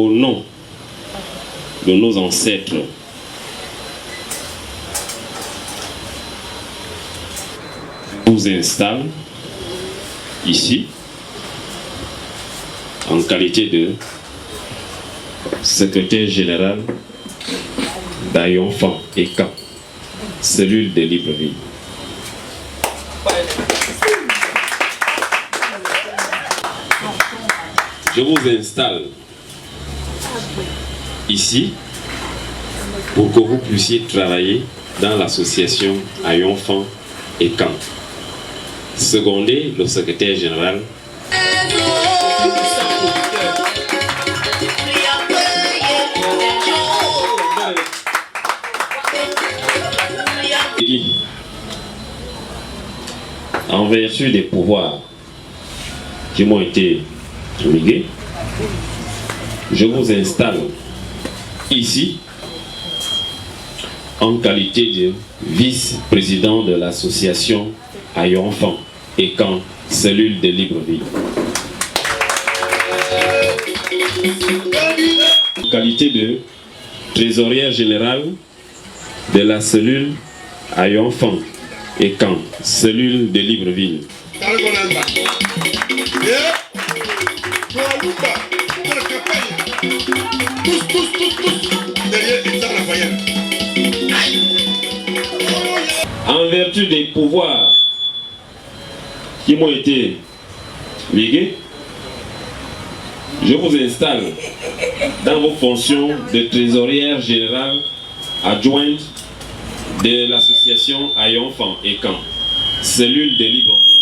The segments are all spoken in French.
au nom de nos ancêtres, je vous installe ici en qualité de secrétaire général d'Ayonfan et Camp, cellule de Libreville. Je vous installe ici pour que vous puissiez travailler dans l'association Ayonfan et Camp. Secondé le secrétaire général. En vertu des pouvoirs qui m'ont été légués, je vous installe ici en qualité de vice-président de l'association Ayonfan et Camp, cellule de Libreville. En qualité de trésorière générale de la cellule Ayonfan et Camp, cellule de Libreville. En vertu des pouvoirs qui m'ont été légués, je vous installe dans vos fonctions de trésorière générale adjointe de l'association Ayonfan et Camp, cellule de Libreville.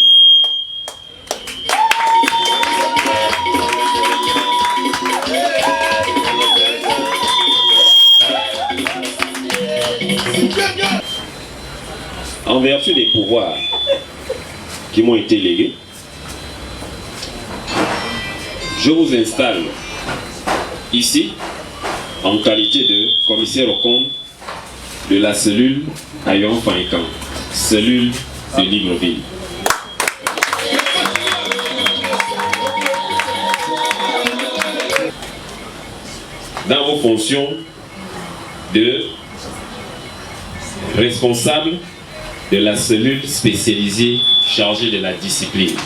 En vertu des pouvoirs qui m'ont été légués, je vous installe ici en qualité de commissaire au compte de la cellule Ayonfan et Camp, cellule de Libreville. Dans vos fonctions de responsable de la cellule spécialisée chargée de la discipline.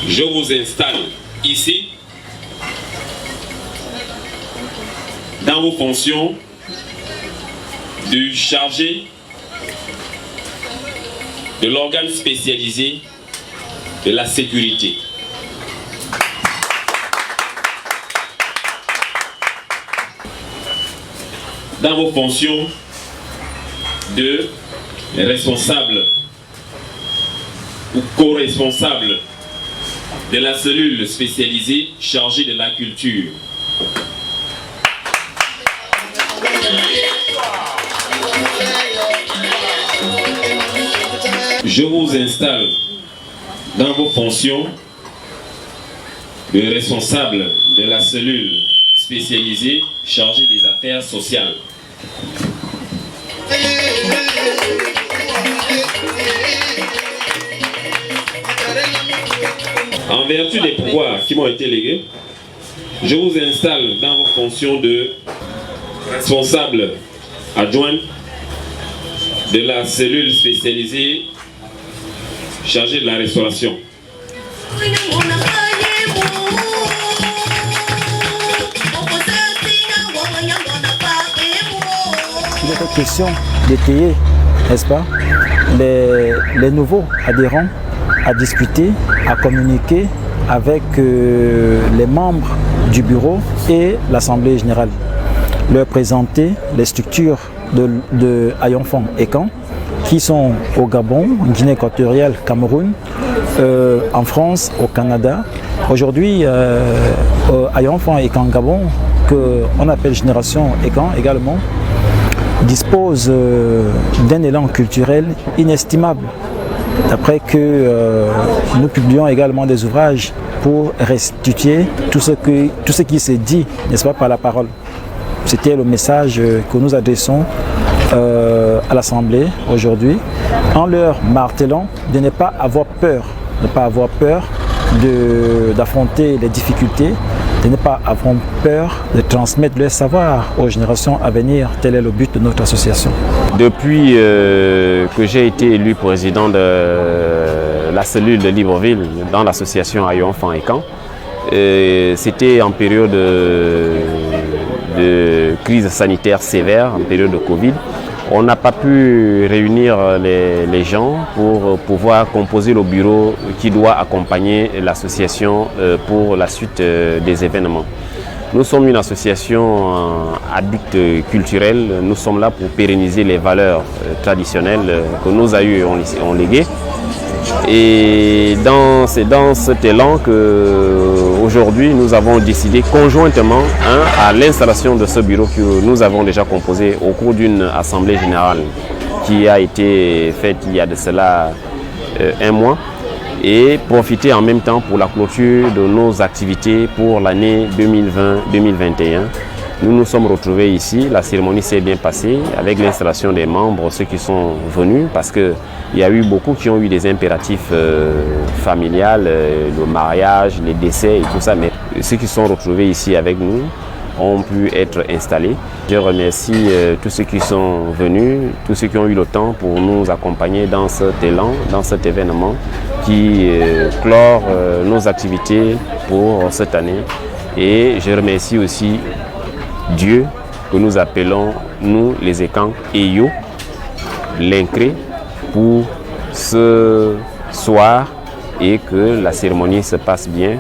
Je vous installe ici dans vos fonctions de chargé de l'organe spécialisé de la sécurité. Dans vos fonctions de responsable ou co-responsable de la cellule spécialisée chargée de la culture. Je vous installe dans vos fonctions de responsable de la cellule spécialisée chargée des affaires sociales. En vertu des pouvoirs qui m'ont été légués, je vous installe dans vos fonctions de responsable adjoint de la cellule spécialisée chargée de la restauration. Il est question d'étayer, n'est-ce pas, les nouveaux adhérents à discuter, à communiquer avec les membres du bureau et l'Assemblée générale. Leur présenter les structures de Ayonfan et Camp qui sont au Gabon, Guinée équatoriale, Cameroun, en France, au Canada. Aujourd'hui, Ayonfan et Camp Gabon, qu'on appelle Génération et Camp également, dispose d'un élan culturel inestimable. Après que nous publions également des ouvrages pour restituer tout ce qui s'est dit, n'est-ce pas, par la parole. C'était le message que nous adressons à l'Assemblée aujourd'hui en leur martelant de ne pas avoir peur, d'affronter les difficultés, de ne pas avoir peur de transmettre leur savoir aux générations à venir. Tel est le but de notre association. Depuis que j'ai été élu président de la cellule de Libreville dans l'association Ayo Enfants et Camps, c'était en période de crise sanitaire sévère, en période de Covid. On n'a pas pu réunir les gens pour pouvoir composer le bureau qui doit accompagner l'association pour la suite des événements. Nous sommes une association à but culturel. Nous sommes là pour pérenniser les valeurs traditionnelles que nos aïeux ont léguées. Et c'est dans cet élan qu'aujourd'hui nous avons décidé conjointement à l'installation de ce bureau que nous avons déjà composé au cours d'une assemblée générale qui a été faite il y a de cela un mois, et profiter en même temps pour la clôture de nos activités pour l'année 2020-2021. Nous nous sommes retrouvés ici, la cérémonie s'est bien passée avec l'installation des membres, ceux qui sont venus, parce qu'il y a eu beaucoup qui ont eu des impératifs familiales, le mariage, les décès et tout ça, mais ceux qui sont retrouvés ici avec nous ont pu être installés. Je remercie tous ceux qui sont venus, tous ceux qui ont eu le temps pour nous accompagner dans cet élan, dans cet événement qui clore nos activités pour cette année. Et je remercie aussi Dieu, que nous appelons, nous les Ekans, Eyo, l'Incré, pour ce soir et que la cérémonie se passe bien.